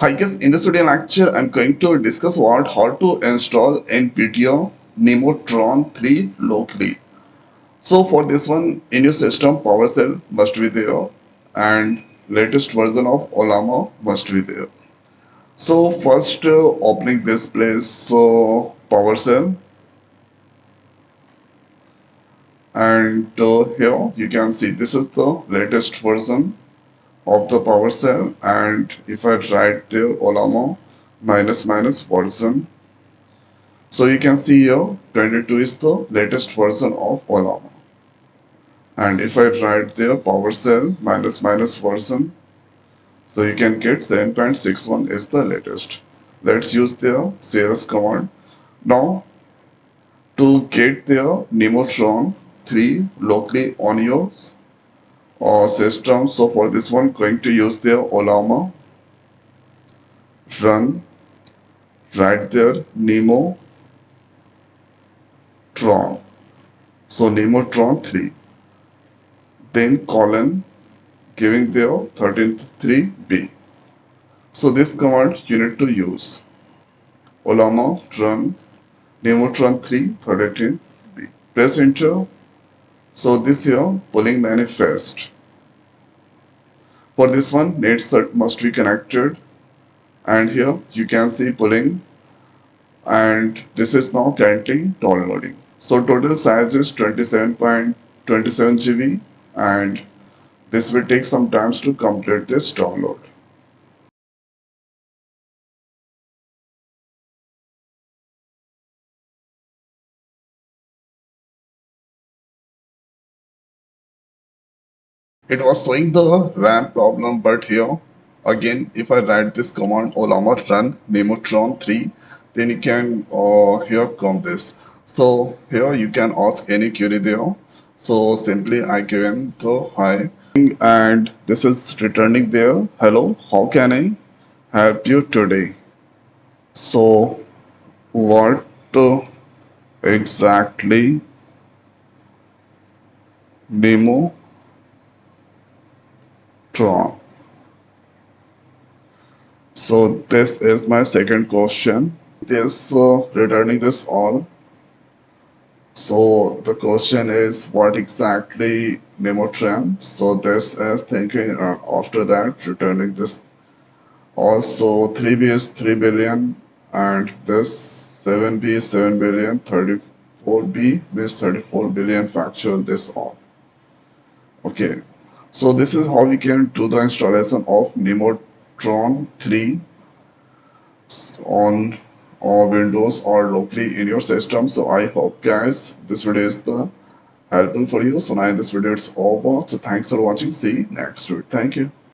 Hi guys, in this video lecture, I'm going to discuss about how to install nvidia nemotron 3 locally. So for this one, in your system, PowerShell must be there and latest version of Ollama must be there. So first opening this place, so PowerShell, and here you can see this is the latest version of the PowerShell, and if I write there Ollama minus minus version. So you can see here 22 is the latest version of Ollama. And if I write there PowerShell minus minus version, so you can get 7.61 is the latest. Let's use the cs command. Now to get the nemotron 3 locally on your system. So for this one, going to use the Ollama run right there nemotron. So nemotron 3, then colon giving their 133b. So this command you need to use Ollama run nemotron 3 133b. Press enter. So this here polling manifest. For this one, net must be connected, and here you can see polling, and this is now currently downloading. So total size is 27.27 GB, and this will take some time to complete this download. It was showing the RAM problem, but here again, if I write this command Ollama run nemotron 3, then you can here come this. So here you can ask any query there. So simply I given the hi, and this is returning there. Hello, how can I help you today? So what exactly nemotron? So this is my second question. This returning this all. So the question is what exactly nemotron? So this is thinking after that returning this. Also 3B is 3 billion, and this 7B is 7 billion, 34B means 34 billion factual this all. Okay. So this is how we can do the installation of nemotron 3 on Windows or locally in your system. So I hope guys this video is the helpful for you. So now in this video it's over. So thanks for watching. See you next week. Thank you.